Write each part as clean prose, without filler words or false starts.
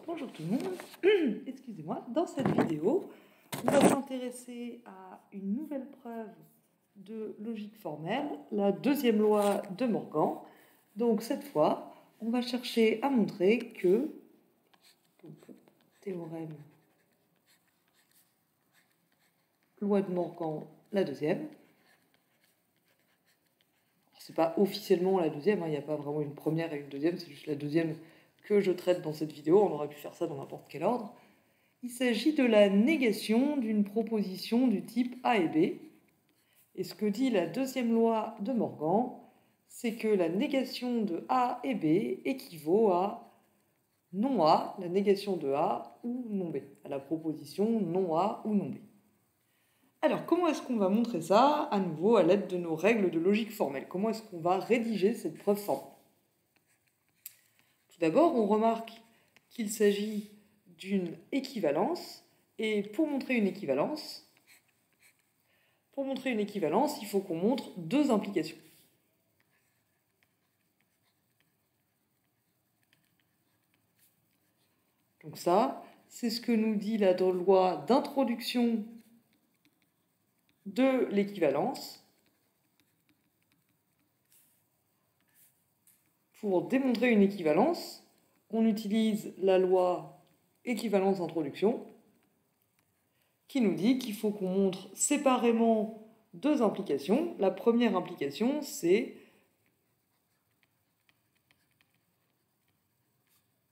Bonjour tout le monde, excusez-moi, dans cette vidéo, on va s'intéresser à une nouvelle preuve de logique formelle, la deuxième loi de Morgan. Donc cette fois, on va chercher à montrer que, théorème, loi de Morgan, la deuxième. C'est pas officiellement la deuxième, il n'y a pas vraiment une première et une deuxième, c'est juste la deuxième que je traite dans cette vidéo, on aurait pu faire ça dans n'importe quel ordre. Il s'agit de la négation d'une proposition du type A et B. Et ce que dit la deuxième loi de Morgan, c'est que la négation de A et B équivaut à non A, la négation de A ou non B, à la proposition non A ou non B. Alors, comment est-ce qu'on va montrer ça, à nouveau, à l'aide de nos règles de logique formelle? Comment est-ce qu'on va rédiger cette preuve formelle? Tout d'abord, on remarque qu'il s'agit d'une équivalence, et pour montrer une équivalence, il faut qu'on montre deux implications. Donc ça, c'est ce que nous dit la loi d'introduction de l'équivalence. Pour démontrer une équivalence, on utilise la loi équivalence d'introduction qui nous dit qu'il faut qu'on montre séparément deux implications. La première implication, c'est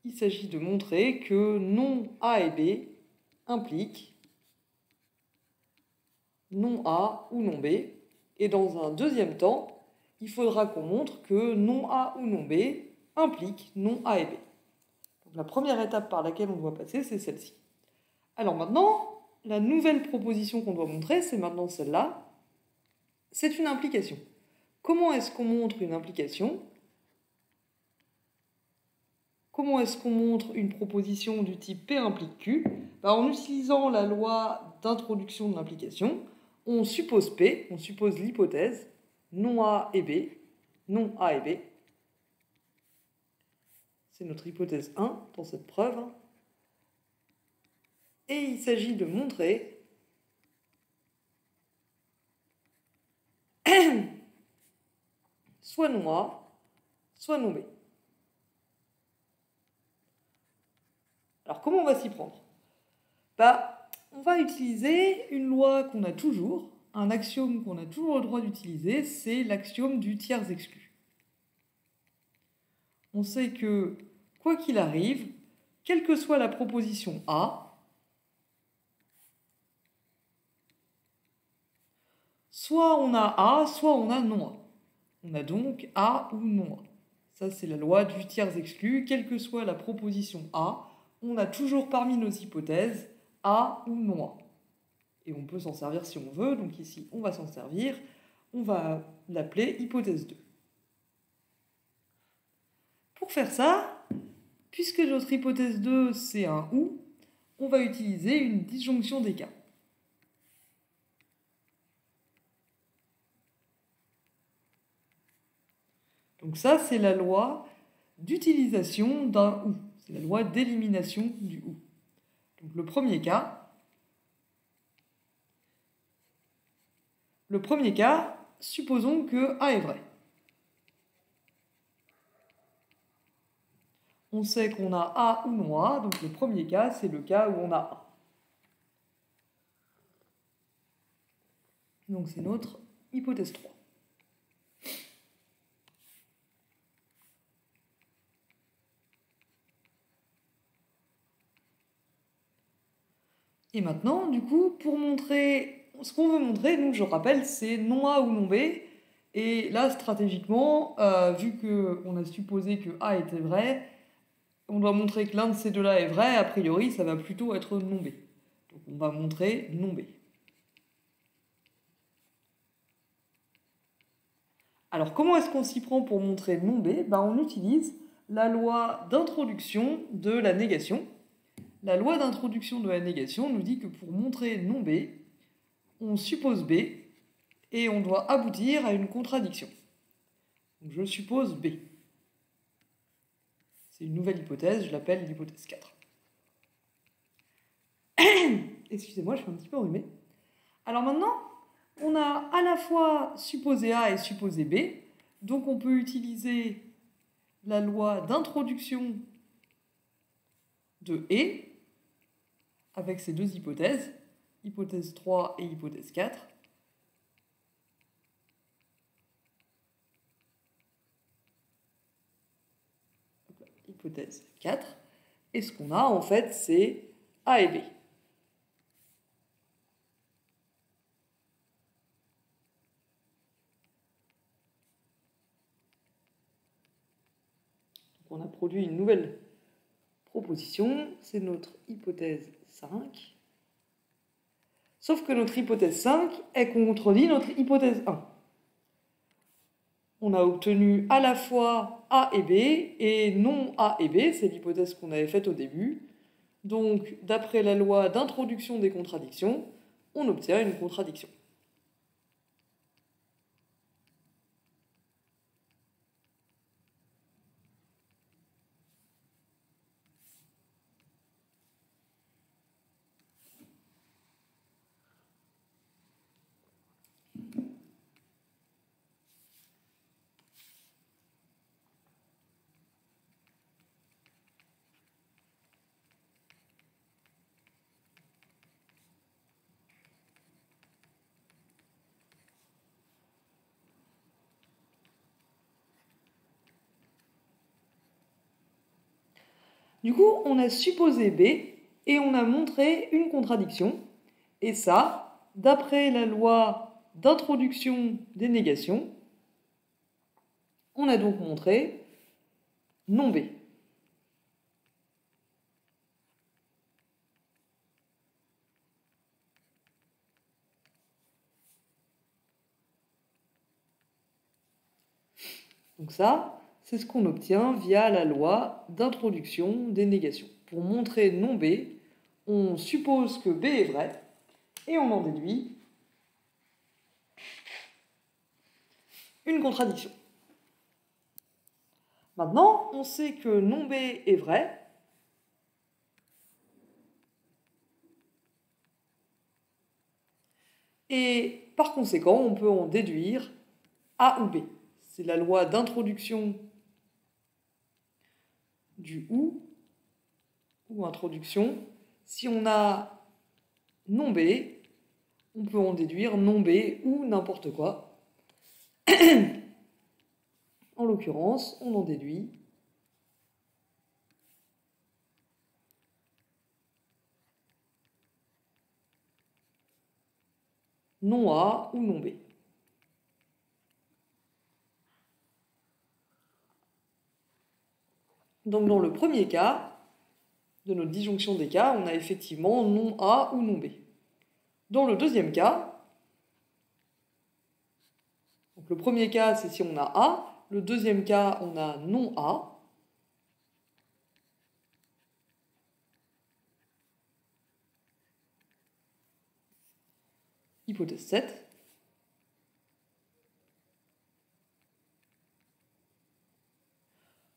il s'agit de montrer que non A et B impliquent non A ou non B. Et dans un deuxième temps, il faudra qu'on montre que non A ou non B implique non A et B. Donc la première étape par laquelle on doit passer, c'est celle-ci. Alors maintenant, la nouvelle proposition qu'on doit montrer, c'est maintenant celle-là. C'est une implication. Comment est-ce qu'on montre une implication? Comment est-ce qu'on montre une proposition du type P implique Q? En utilisant la loi d'introduction de l'implication, on suppose P, on suppose l'hypothèse non A et B, non A et B. C'est notre hypothèse 1 dans cette preuve. Et il s'agit de montrer soit non A, soit non B. Alors comment on va s'y prendre? On va utiliser une loi qu'on a toujours, un axiome qu'on a toujours le droit d'utiliser, c'est l'axiome du tiers exclu. On sait que, quoi qu'il arrive, quelle que soit la proposition A, soit on a A, soit on a non A. On a donc A ou non A. Ça, c'est la loi du tiers exclu. Quelle que soit la proposition A, on a toujours parmi nos hypothèses A ou non A. Et on peut s'en servir si on veut. Donc ici, on va s'en servir. On va l'appeler hypothèse 2. Pour faire ça, puisque notre hypothèse 2, c'est un OU, on va utiliser une disjonction des cas. Donc ça, c'est la loi d'utilisation d'un OU. C'est la loi d'élimination du OU. Donc le premier cas, supposons que A est vrai. On sait qu'on a A ou non A, donc le premier cas, c'est le cas où on a A. Donc c'est notre hypothèse 3. Et maintenant, du coup, pour montrer ce qu'on veut montrer, nous, je rappelle, c'est non A ou non B. Et là, stratégiquement, vu qu'on a supposé que A était vrai, on doit montrer que l'un de ces deux-là est vrai. A priori, ça va plutôt être non B. Donc on va montrer non B. Alors, comment est-ce qu'on s'y prend pour montrer non B? On utilise la loi d'introduction de la négation. La loi d'introduction de la négation nous dit que pour montrer non B, on suppose B et on doit aboutir à une contradiction. Donc je suppose B. C'est une nouvelle hypothèse, je l'appelle l'hypothèse 4. Excusez-moi, je suis un petit peu enrhumée. Alors maintenant, on a à la fois supposé A et supposé B. Donc on peut utiliser la loi d'introduction de E avec ces deux hypothèses, hypothèse 3 et hypothèse 4. Hypothèse 4. Et ce qu'on a en fait, c'est A et B. Donc on a produit une nouvelle proposition, c'est notre hypothèse 5. Sauf que notre hypothèse 5, elle contredit notre hypothèse 1. On a obtenu à la fois A et B, et non A et B, c'est l'hypothèse qu'on avait faite au début. Donc, d'après la loi d'introduction des contradictions, on obtient une contradiction. Du coup, on a supposé B et on a montré une contradiction. Et ça, d'après la loi d'introduction des négations, on a donc montré non B. Donc ça, c'est ce qu'on obtient via la loi d'introduction des négations. Pour montrer non B, on suppose que B est vrai et on en déduit une contradiction. Maintenant, on sait que non B est vrai. Et par conséquent, on peut en déduire A ou B. C'est la loi d'introduction du ou introduction. Si on a non B, on peut en déduire non B ou n'importe quoi. En l'occurrence, on en déduit non A ou non B. Donc dans le premier cas de notre disjonction des cas, on a effectivement non A ou non B. Dans le deuxième cas, donc le premier cas c'est si on a A, le deuxième cas on a non A. Hypothèse 7.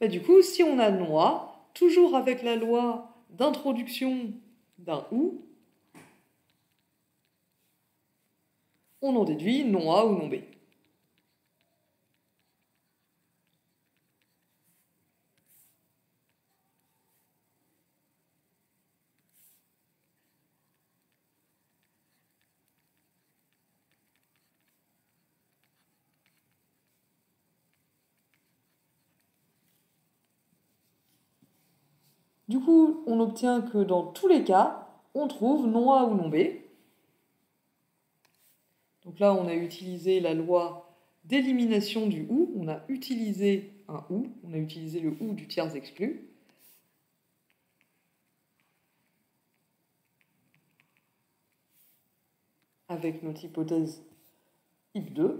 Du coup, si on a non A, toujours avec la loi d'introduction d'un ou, on en déduit non A ou non B. Du coup, on obtient que dans tous les cas, on trouve non A ou non B. Donc là, on a utilisé la loi d'élimination du ou, on a utilisé un ou, on a utilisé le ou du tiers exclu. Avec notre hypothèse HIP2.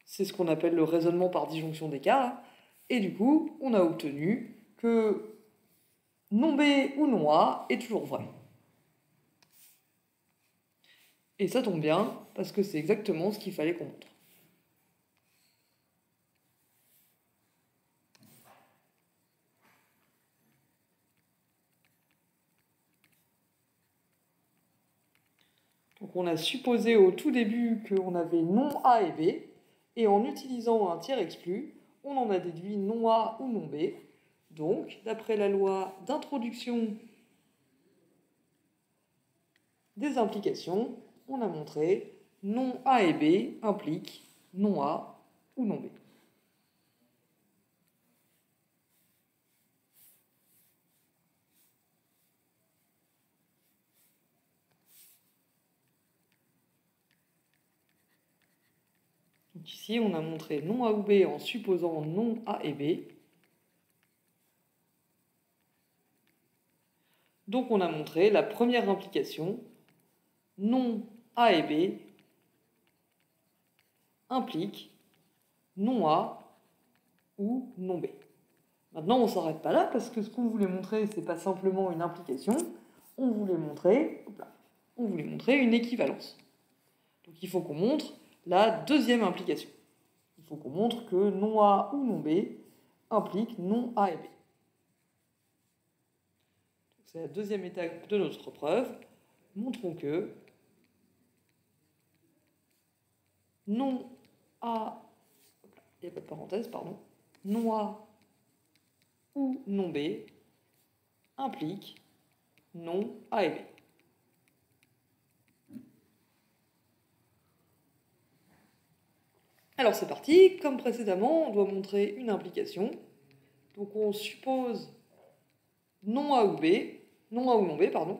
C'est ce qu'on appelle le raisonnement par disjonction des cas. Et du coup, on a obtenu que non B ou non A est toujours vrai. Et ça tombe bien, parce que c'est exactement ce qu'il fallait qu'on montre. Donc on a supposé au tout début qu'on avait non A et B, et en utilisant un tiers exclu, on en a déduit non A ou non B. Donc, d'après la loi d'introduction des implications, on a montré non A et B impliquent non A ou non B. Donc ici, on a montré non A ou B en supposant non A et B. Donc on a montré la première implication, non A et B implique non A ou non B. Maintenant, on ne s'arrête pas là parce que ce qu'on voulait montrer, ce n'est pas simplement une implication, on voulait montrer une équivalence. Donc il faut qu'on montre la deuxième implication. Il faut qu'on montre que non A ou non B implique non A et B. C'est la deuxième étape de notre preuve. Montrons que non A, il n'y a pas de parenthèse, pardon, non A ou non B implique non A et B. Alors c'est parti, comme précédemment, on doit montrer une implication. Donc on suppose non A ou non B, pardon.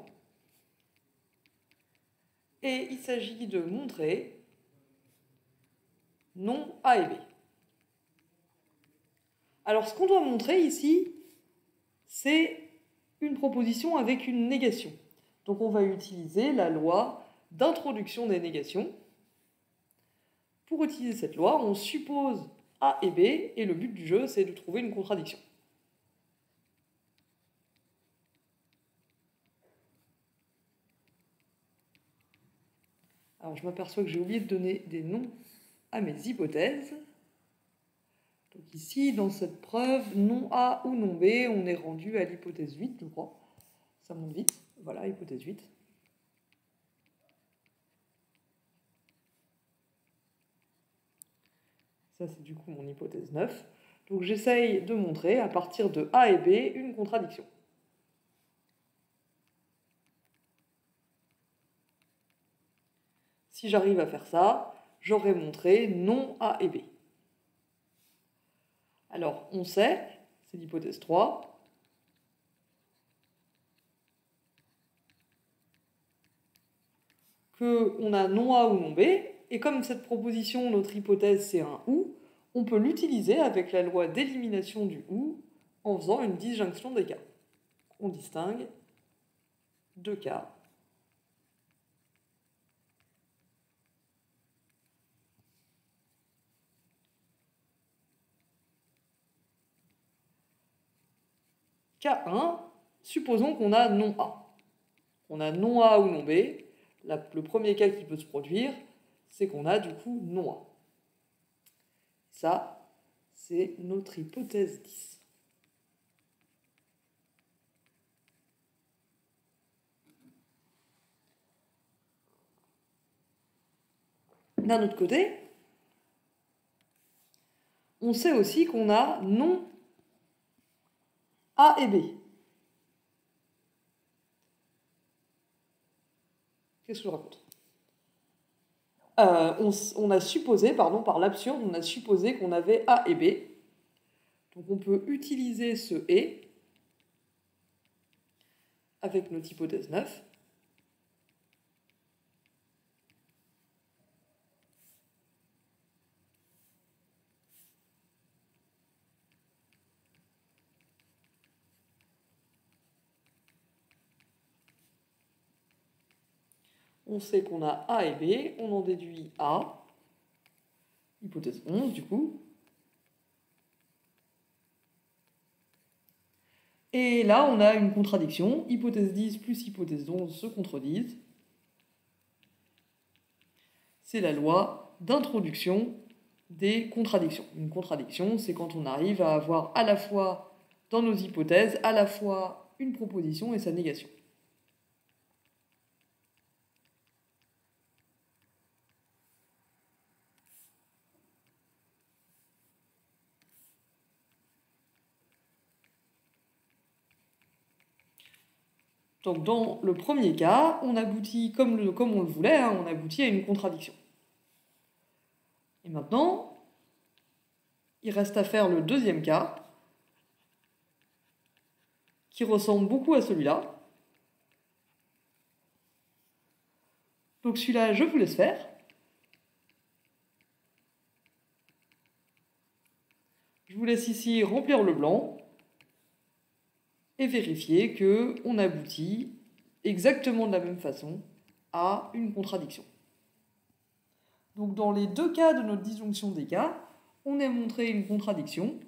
Et il s'agit de montrer non A et B. Alors ce qu'on doit montrer ici, c'est une proposition avec une négation. Donc on va utiliser la loi d'introduction des négations. Pour utiliser cette loi, on suppose A et B, et le but du jeu, c'est de trouver une contradiction. Alors je m'aperçois que j'ai oublié de donner des noms à mes hypothèses. Donc ici, dans cette preuve, non A ou non B, on est rendu à l'hypothèse 8, je crois. Ça monte vite. Voilà, hypothèse 8. Ça, c'est du coup mon hypothèse 9. Donc j'essaye de montrer, à partir de A et B, une contradiction. Si j'arrive à faire ça, j'aurai montré non A et B. Alors, on sait, c'est l'hypothèse 3, qu'on a non A ou non B, et comme cette proposition, notre hypothèse, c'est un OU, on peut l'utiliser avec la loi d'élimination du OU en faisant une disjonction des cas. On distingue deux cas. Cas 1, supposons qu'on a non A. On a non A ou non B. Le premier cas qui peut se produire, c'est qu'on a du coup non A. Ça, c'est notre hypothèse 10. D'un autre côté, on sait aussi qu'on a non A et B. Qu'est-ce que je raconte ? On a supposé, pardon, par l'absurde, on a supposé qu'on avait A et B. Donc on peut utiliser ce « et » avec notre hypothèse 9. On sait qu'on a A et B, on en déduit A, hypothèse 11 du coup. Et là, on a une contradiction, hypothèse 10 plus hypothèse 11 se contredisent. C'est la loi d'introduction des contradictions. Une contradiction, c'est quand on arrive à avoir à la fois, dans nos hypothèses, à la fois une proposition et sa négation. Donc dans le premier cas, on aboutit comme on le voulait, hein, on aboutit à une contradiction. Et maintenant, il reste à faire le deuxième cas, qui ressemble beaucoup à celui-là. Donc celui-là, je vous laisse faire. Je vous laisse ici remplir le blanc et vérifier qu'on aboutit exactement de la même façon à une contradiction. Donc dans les deux cas de notre disjonction des cas, on a montré une contradiction.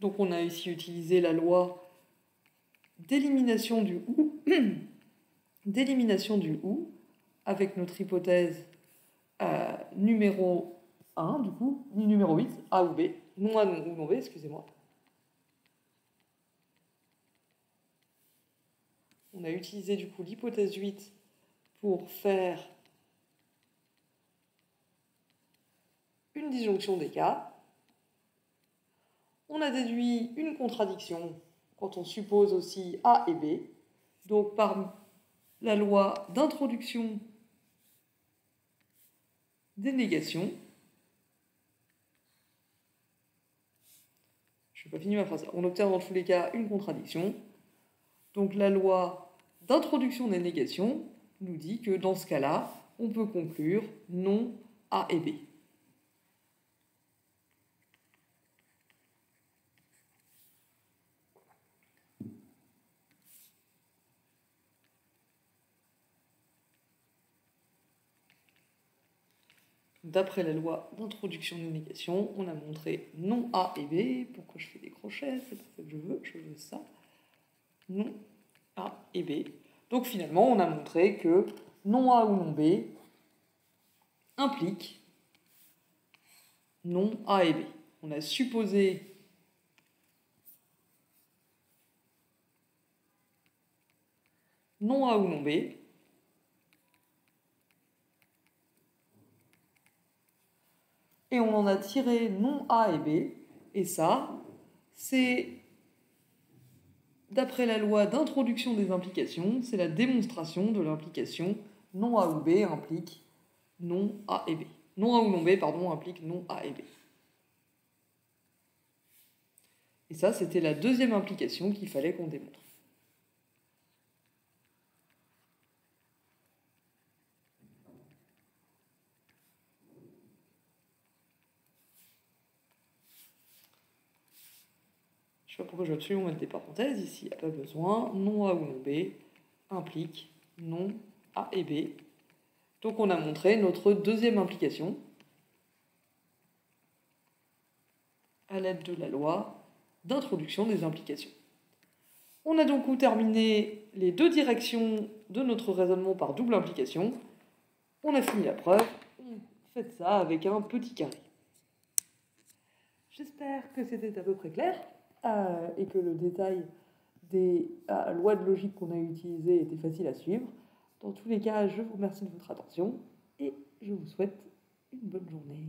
Donc on a ici utilisé la loi d'élimination du ou, d'élimination du ou, avec notre hypothèse numéro 1, du coup, numéro 8, A ou B, non A ou non B, excusez-moi. On a utilisé du coup l'hypothèse 8 pour faire une disjonction des cas. On a déduit une contradiction quand on suppose aussi A et B. Donc par la loi d'introduction des négations, je n'ai pas fini ma phrase, on obtient dans tous les cas une contradiction. Donc la loi d'introduction des négations nous dit que dans ce cas-là, on peut conclure non A et B. D'après la loi d'introduction des négations, on a montré non A et B. Pourquoi je fais des crochets? C'est pas ça que je veux ça. Non A et B. Donc finalement, on a montré que non A ou non B implique non A et B. On a supposé non A ou non B. Et on en a tiré non A et B. Et ça, c'est, d'après la loi d'introduction des implications, c'est la démonstration de l'implication non A ou B implique non A et B. Non A ou non B, pardon, implique non A et B. Et ça, c'était la deuxième implication qu'il fallait qu'on démontre. Je ne sais pas pourquoi je vais absolument mettre des parenthèses. Ici, il n'y a pas besoin. Non A ou non B implique non A et B. Donc on a montré notre deuxième implication à l'aide de la loi d'introduction des implications. On a donc terminé les deux directions de notre raisonnement par double implication. On a fini la preuve. On fait ça avec un petit carré. J'espère que c'était à peu près clair et que le détail des lois de logique qu'on a utilisées était facile à suivre. Dans tous les cas, je vous remercie de votre attention et je vous souhaite une bonne journée.